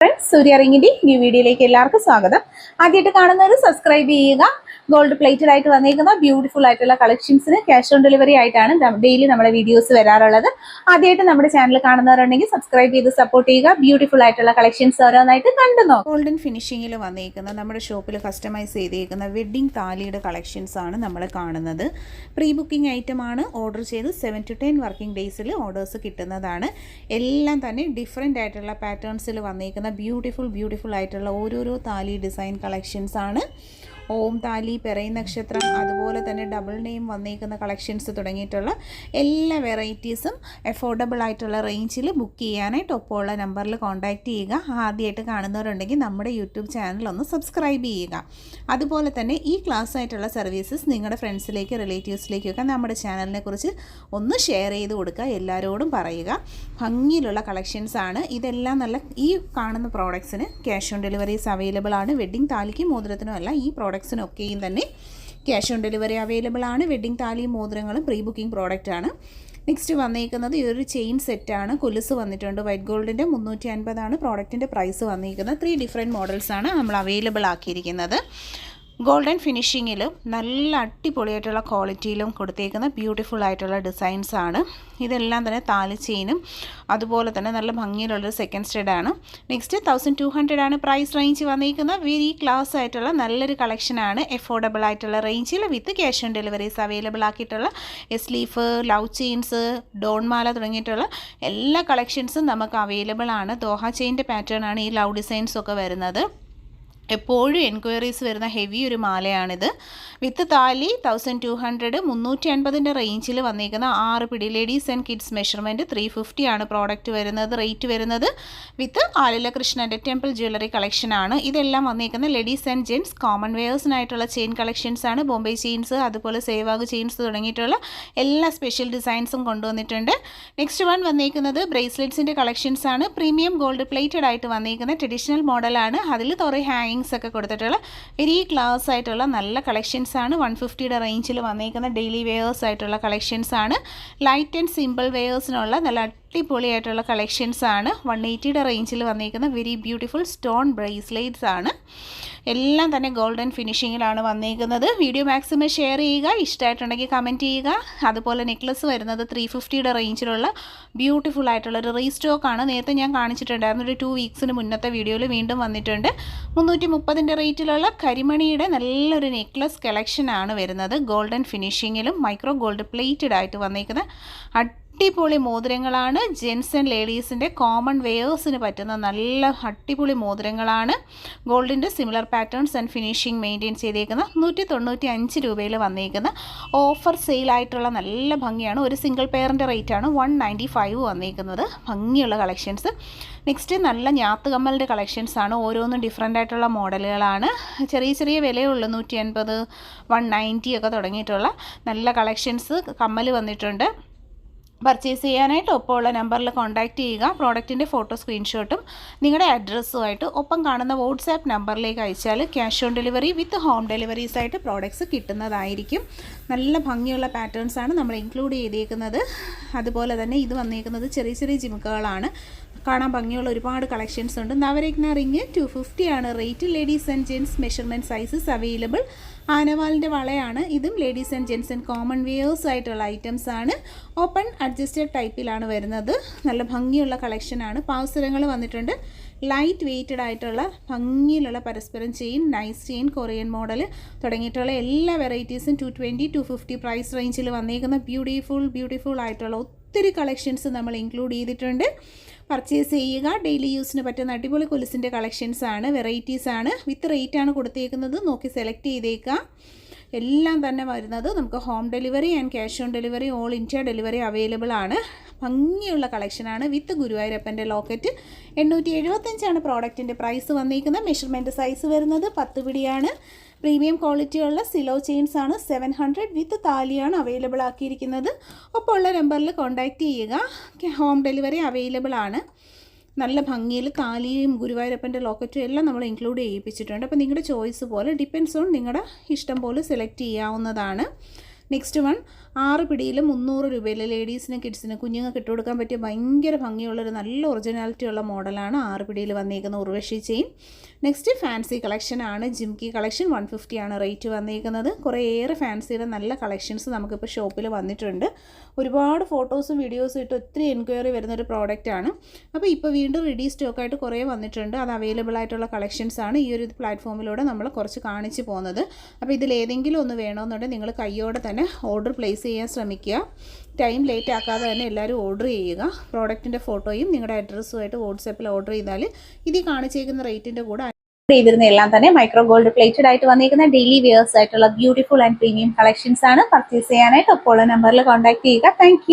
Friends, സൂര്യ റിങ്ങിന്റെ new വീഡിയോയിലേക്ക് എല്ലാവർക്കും സ്വാഗതം. ആദ്യമായിട്ട് കാണുന്നവർ സബ്സ്ക്രൈബ് ചെയ്യുക. ഗോൾഡ് പ്ലേറ്റഡ് ആയിട്ട് വന്നിരിക്കുന്ന ബ്യൂട്ടിഫുൾ ആയിട്ടുള്ള കളക്ഷൻസിന് ക്യാഷ് ഓൺ ഡെലിവറി ആയിട്ടാണ് ഡെയിലി നമ്മുടെ വീഡിയോസ് വരാറുള്ളത്. ആദ്യമായിട്ട് നമ്മുടെ ചാനൽ കാണുന്നവരുണ്ടെങ്കിൽ സബ്സ്ക്രൈബ് ചെയ്ത് സപ്പോർട്ട് ചെയ്യുക. ബ്യൂട്ടിഫുൾ ആയിട്ടുള്ള കളക്ഷൻസ് ഓരോന്നായിട്ട് കണ്ടുനോ. ഗോൾഡൻ ഫിനിഷിംഗിൽ വന്നിരിക്കുന്ന നമ്മുടെ ഷോപ്പിൽ കസ്റ്റമൈസ് ചെയ്തിരിക്കുന്ന വെഡ്ഡിംഗ് താലിയുടെ കളക്ഷൻസ് ആണ് നമ്മൾ കാണുന്നത്. പ്രീ ബുക്കിംഗ് ഐറ്റം ആണ്. ഓർഡർ ചെയ്ത് 7 to 10 വർക്കിംഗ് ഡേയ്സിൽ ഓർഡേഴ്സ് കിട്ടുന്നതാണ്. എല്ലാം തന്നെ ഡിഫറെൻ്റ് ആയിട്ടുള്ള പാറ്റേൺസിൽ വന്നിരിക്കുന്ന ബ്യൂട്ടിഫുൾ ആയിട്ടുള്ള ഓരോരോ താലി ഡിസൈൻ കളക്ഷൻസ് ആണ്. ഓം താലി, പെറൈ നക്ഷത്രം, അതുപോലെ തന്നെ ഡബിൾ നെയിം വന്നിരിക്കുന്ന കളക്ഷൻസ് തുടങ്ങിയിട്ടുള്ള എല്ലാ വെറൈറ്റീസും അഫോർഡബിൾ ആയിട്ടുള്ള റേഞ്ചിൽ ബുക്ക് ചെയ്യാനായിട്ട് ഒപ്പമുള്ള നമ്പറിൽ കോൺടാക്റ്റ് ചെയ്യുക. ആദ്യമായിട്ട് കാണുന്നവരുണ്ടെങ്കിൽ നമ്മുടെ യൂട്യൂബ് ചാനൽ ഒന്ന് സബ്സ്ക്രൈബ് ചെയ്യുക. അതുപോലെ തന്നെ ഈ ക്ലാസ് ആയിട്ടുള്ള സർവീസസ് നിങ്ങളുടെ ഫ്രണ്ട്സിലേക്ക്, റിലേറ്റീവ്സിലേക്കൊക്കെ നമ്മുടെ ചാനലിനെ കുറിച്ച് ഒന്ന് ഷെയർ ചെയ്ത് കൊടുക്കുക. എല്ലാവരോടും പറയുക. ഭംഗിയിലുള്ള കളക്ഷൻസ് ആണ് ഇതെല്ലാം. നല്ല ഈ കാണുന്ന പ്രോഡക്ട്സിന് ക്യാഷ് ഓൺ ഡെലിവറീസ് അവൈലബിൾ ആണ്. വെഡ്ഡിംഗ് താലിക്കും മോതിരത്തിനും അല്ല, ഈ പ്രോഡക്ട്സിനൊക്കെയും തന്നെ ക്യാഷ് ഓൺ ഡെലിവറി അവൈലബിൾ ആണ്. വെഡ്ഡിംഗ് താലിയും മോതിരങ്ങളും പ്രീ ബുക്കിംഗ് പ്രോഡക്റ്റ് ആണ്. നെക്സ്റ്റ് വന്നിരിക്കുന്നത് ഈ ഒരു ചെയിൻ സെറ്റാണ്. കൊലുസ് വന്നിട്ടുണ്ട്. വൈറ്റ് ഗോൾഡിൻ്റെ 350 ആണ് പ്രോഡക്റ്റിൻ്റെ പ്രൈസ് വന്നിരിക്കുന്നത്. 3 ഡിഫറെൻറ്റ് മോഡൽസാണ് നമ്മൾ അവൈലബിൾ ആക്കിയിരിക്കുന്നത്. ഗോൾഡൻ ഫിനിഷിങ്ങിലും നല്ല അടിപൊളിയായിട്ടുള്ള ക്വാളിറ്റിയിലും കൊടുത്തേക്കുന്ന ബ്യൂട്ടിഫുൾ ആയിട്ടുള്ള ഡിസൈൻസ് ആണ്. ഇതെല്ലാം തന്നെ താലി ചെയിനും അതുപോലെ തന്നെ നല്ല ഭംഗിയിലുള്ളൊരു സെക്കൻഡ് സ്റ്റഡാണ്. നെക്സ്റ്റ് 1200 ആണ് പ്രൈസ് റേഞ്ച് വന്നിരിക്കുന്നത്. വെരി ക്ലാസ് ആയിട്ടുള്ള നല്ലൊരു കളക്ഷനാണ്. എഫോർഡബിൾ ആയിട്ടുള്ള റേഞ്ചിൽ with cash on deliveries available ആക്കിയിട്ടുള്ള സ്ലീഫ്, ലവ് ചെയിൻസ്, ഡോൺമാല തുടങ്ങിയിട്ടുള്ള എല്ലാ കളക്ഷൻസും നമുക്ക് അവൈലബിൾ ആണ്. ദോഹ ചെയിൻ്റെ പാറ്റേൺ ആണ് ഈ ലവ് ഡിസൈൻസൊക്കെ വരുന്നത്. എപ്പോഴും എൻക്വയറീസ് വരുന്ന ഹെവി ഒരു മാലയാണിത്. വിത്ത് താലി 1200, 350 റേഞ്ചിൽ വന്നിരിക്കുന്ന 6 പിടി ലേഡീസ് ആൻഡ് കിഡ്സ് മെഷർമെൻറ്റ് 350 ആണ് പ്രോഡക്റ്റ് വരുന്നത്. റേറ്റ് വരുന്നത് വിത്ത് ആലില കൃഷ്ണൻ്റെ ടെമ്പിൾ ജ്വല്ലറി കളക്ഷനാണ്. ഇതെല്ലാം വന്നിരിക്കുന്ന ലേഡീസ് ആൻഡ് ജെൻറ്റ്സ് കോമൺ വെയേഴ്സിനായിട്ടുള്ള ചെയിൻ കളക്ഷൻസ് ആണ്. ബോംബെ ചെയിൻസ്, അതുപോലെ സേവാഗ് ചെയിൻസ് തുടങ്ങിയിട്ടുള്ള എല്ലാ സ്പെഷ്യൽ ഡിസൈൻസും കൊണ്ടുവന്നിട്ടുണ്ട്. നെക്സ്റ്റ് വൺ വന്നിരിക്കുന്നത് ബ്രേസ്ലെറ്റ്സിൻ്റെ കളക്ഷൻസ് ആണ്. പ്രീമിയം ഗോൾഡ് പ്ലേറ്റഡ് ആയിട്ട് വന്നിരിക്കുന്ന ട്രഡീഷണൽ മോഡലാണ്. അതിൽ കുറേ ഹാങ്ങിങ്സ് ഒക്കെ കൊടുത്തിട്ടുള്ള വെരി ക്ലാസ് ആയിട്ടുള്ള നല്ല കളക്ഷൻസ് ആണ്. 150 റേഞ്ചിൽ വന്നിരിക്കുന്ന ഡെയിലി വെയേഴ്സ് ആയിട്ടുള്ള കളക്ഷൻസ് ആണ്. ലൈറ്റ് ആൻഡ് സിമ്പിൾ വെയേഴ്സിനുള്ള നല്ല അടിപൊളിയായിട്ടുള്ള കളക്ഷൻസ് ആണ്. 180 റേഞ്ചിൽ വന്നിരിക്കുന്ന വെരി ബ്യൂട്ടിഫുൾ സ്റ്റോൺ ബ്രേസ്ലെറ്റ്സ് ആണ്. എല്ലാം തന്നെ ഗോൾഡൻ ഫിനിഷിങ്ങിലാണ് വന്നിരിക്കുന്നത്. വീഡിയോ മാക്സിമം ഷെയർ ചെയ്യുക. ഇഷ്ടമായിട്ടുണ്ടെങ്കിൽ കമൻറ്റ് ചെയ്യുക. അതുപോലെ നെക്ലസ് വരുന്നത് 350 റേഞ്ചിലുള്ള ബ്യൂട്ടിഫുൾ ആയിട്ടുള്ള ഒരു റീസ്റ്റോക്കാണ്. നേരത്തെ ഞാൻ കാണിച്ചിട്ടുണ്ടായിരുന്നു. ഒരു 2 വീക്സിന് മുന്നത്തെ വീഡിയോയിൽ വീണ്ടും വന്നിട്ടുണ്ട്. 330 റേറ്റിലുള്ള കരിമണിയുടെ നല്ലൊരു നെക്ലസ് കളക്ഷനാണ് വരുന്നത്. ഗോൾഡൻ ഫിനിഷിങ്ങിലും മൈക്രോ ഗോൾഡ് പ്ലേറ്റഡ് ആയിട്ട് വന്നിരിക്കുന്ന അടിപൊളി മോതിരങ്ങളാണ്. ജെൻസ് ആൻഡ് ലേഡീസിൻ്റെ കോമൺ വെയേഴ്സിന് പറ്റുന്ന നല്ല അടിപൊളി മോതിരങ്ങളാണ്. ഗോൾഡിൻ്റെ similar patterns and finishing maintain ചെയ്തേക്കുന്ന 195 രൂപയിൽ വന്നിരിക്കുന്ന ഓഫർ സെയിലായിട്ടുള്ള നല്ല ഭംഗിയാണ്. ഒരു സിംഗിൾ പെയറിൻ്റെ റേറ്റാണ് 195 വന്നിരിക്കുന്നത്. ഭംഗിയുള്ള കളക്ഷൻസ്. നെക്സ്റ്റ് നല്ല ഞാത്ത് കമ്മലിൻ്റെ കളക്ഷൻസ് ആണ്. ഓരോന്നും ഡിഫറെൻ്റ് ആയിട്ടുള്ള മോഡലുകളാണ്. ചെറിയ വിലയുള്ളൂ. 180, 190 ഒക്കെ തുടങ്ങിയിട്ടുള്ള നല്ല കളക്ഷൻസ് കമ്മൽ വന്നിട്ടുണ്ട്. പർച്ചേസ് ചെയ്യാനായിട്ട് ഒപ്പമുള്ള നമ്പറിൽ കോൺടാക്റ്റ് ചെയ്യുക. പ്രോഡക്റ്റിൻ്റെ ഫോട്ടോ സ്ക്രീൻഷോട്ടും നിങ്ങളുടെ അഡ്രസ്സുമായിട്ട് ഒപ്പം കാണുന്ന വാട്സാപ്പ് നമ്പറിലേക്ക് അയച്ചാൽ cash on delivery with home deliveries ആയിട്ട് പ്രോഡക്റ്റ്സ് കിട്ടുന്നതായിരിക്കും. നല്ല ഭംഗിയുള്ള പാറ്റേൺസാണ് നമ്മൾ ഇൻക്ലൂഡ് ചെയ്തേക്കുന്നത്. അതുപോലെ തന്നെ ഇത് വന്നിരിക്കുന്നത് ചെറിയ ജിമുക്കുകളാണ്. കാണാൻ ഭംഗിയുള്ള ഒരുപാട് കളക്ഷൻസ് ഉണ്ട്. നവരത്ന റിങ് 250 ആണ് rate. Ladies and gents measurement sizes available. ആനവാലിൻ്റെ വളയാണ്. ഇതും ladies and gents and common wears ആയിട്ടുള്ള ഐറ്റംസ് ആണ്. ഓപ്പൺ അഡ്ജസ്റ്റഡ് ടൈപ്പിലാണ് വരുന്നത്. നല്ല ഭംഗിയുള്ള കളക്ഷനാണ്. പാവസരങ്ങൾ വന്നിട്ടുണ്ട്. ലൈറ്റ് വെയ്റ്റഡ് ആയിട്ടുള്ള ഭംഗിയിലുള്ള പരസ്പരം chain, nice chain, Korean model തുടങ്ങിയിട്ടുള്ള എല്ലാ വെറൈറ്റീസും 220, 250 പ്രൈസ് റേഞ്ചിൽ വന്നിരിക്കുന്ന ബ്യൂട്ടിഫുൾ ആയിട്ടുള്ള ഒത്തിരി കളക്ഷൻസ് നമ്മൾ ഇൻക്ലൂഡ് ചെയ്തിട്ടുണ്ട്. പർച്ചേസ് ചെയ്യുക. ഡെയിലി യൂസിന് പറ്റുന്ന അടിപൊളി കൊലുസിൻ്റെ കളക്ഷൻസ് ആണ്. വെറൈറ്റീസ് ആണ്. വിത്ത് റേറ്റ് ആണ് കൊടുത്തേക്കുന്നത്. നോക്കി സെലക്ട് ചെയ്തേക്കുക. എല്ലാം തന്നെ വരുന്നത് നമുക്ക് home delivery and cash on delivery, all India delivery available ആണ്. ഭംഗിയുള്ള കളക്ഷനാണ്. വിത്ത് ഗുരുവായൂരപ്പൻ്റെ ലോക്കറ്റ് 875 ആണ് പ്രോഡക്റ്റിൻ്റെ പ്രൈസ് വന്നിരിക്കുന്നത്. മെഷർമെൻറ്റ് സൈസ് വരുന്നത് 10 പിടിയാണ്. പ്രീമിയം ക്വാളിറ്റിയുള്ള സിലോ ചെയിൻസ് ആണ്. 700 വിത്ത് താലിയാണ് അവൈലബിൾ ആക്കിയിരിക്കുന്നത്. ഒപ്പം ഉള്ള നമ്പറിൽ കോൺടാക്റ്റ് ചെയ്യുക. ഹോം ഡെലിവറി അവൈലബിൾ ആണ്. നല്ല ഭംഗിയിൽ താലിയും ഗുരുവായൂരപ്പൻ്റെ ലോക്കറ്റും എല്ലാം നമ്മൾ ഇൻക്ലൂഡ് ചെയ്യിപ്പിച്ചിട്ടുണ്ട്. അപ്പോൾ നിങ്ങളുടെ ചോയ്സ് പോലെ ഡിപ്പെൻസ് ഓൺ നിങ്ങളുടെ ഇഷ്ടം പോലെ സെലക്ട് ചെയ്യാവുന്നതാണ്. നെക്സ്റ്റ് വൺ 6 പിടിയിൽ 300 രൂപയിൽ ലേഡീസിന് കിഡ്സിന് കുഞ്ഞുങ്ങൾക്ക് ഇട്ട് കൊടുക്കാൻ പറ്റിയ ഭയങ്കര ഭംഗിയുള്ളൊരു നല്ല ഒറിജിനാലിറ്റി ഉള്ള മോഡലാണ് 6 പിടിയിൽ വന്നിരിക്കുന്ന Urvashi chain. Next fancy collection ആണ്. ജിംകി കളക്ഷൻ 150 ആണ് റേറ്റ് വന്നിരിക്കുന്നത്. കുറേയേറെ ഫാൻസിയുടെ നല്ല കളക്ഷൻസ് നമുക്കിപ്പോൾ ഷോപ്പിൽ വന്നിട്ടുണ്ട്. ഒരുപാട് ഫോട്ടോസും വീഡിയോസും ഇട്ട് ഒത്തിരി എൻക്വയറി വരുന്നൊരു പ്രോഡക്റ്റ് ആണ്. അപ്പോൾ ഇപ്പോൾ വീണ്ടും റെഡി സ്റ്റോക്കായിട്ട് കുറേ വന്നിട്ടുണ്ട്. അത് അവൈലബിൾ ആയിട്ടുള്ള കളക്ഷൻസ് ആണ് ഈ ഒരു പ്ലാറ്റ്ഫോമിലൂടെ നമ്മൾ കുറച്ച് കാണിച്ച് പോകുന്നത്. അപ്പോൾ ഇതിലേതെങ്കിലും ഒന്ന് വേണമെന്നുണ്ടെങ്കിൽ നിങ്ങൾ കയ്യോടെ തന്നെ ഓർഡർ പ്ലേസ് ചെയ്യാൻ ശ്രമിക്കുക. ടൈം ലേറ്റ് ആക്കാതെ തന്നെ എല്ലാവരും ഓർഡർ ചെയ്യുക. പ്രോഡക്റ്റിൻ്റെ ഫോട്ടോയും നിങ്ങളുടെ അഡ്രസ്സുമായിട്ട് വാട്സാപ്പിൽ ഓർഡർ ചെയ്താൽ ഇതിൽ കാണിച്ചേക്കുന്ന റേറ്റിൻ്റെ കൂടെ ചെയ്തിരുന്ന എല്ലാം തന്നെ മൈക്രോ ഗോൾഡ് പ്ലേറ്റഡ് ആയിട്ട് വന്നിരിക്കുന്ന ഡെയിലി വെയേഴ്സ് ആയിട്ടുള്ള ബ്യൂട്ടിഫുൾ ആൻഡ് പ്രീമിയം കളക്ഷൻസ് ആണ്. പർച്ചേസ് ചെയ്യാനായിട്ട് അപ്പോൾ നമ്പറിൽ കോൺടാക്ട് ചെയ്യുക. താങ്ക്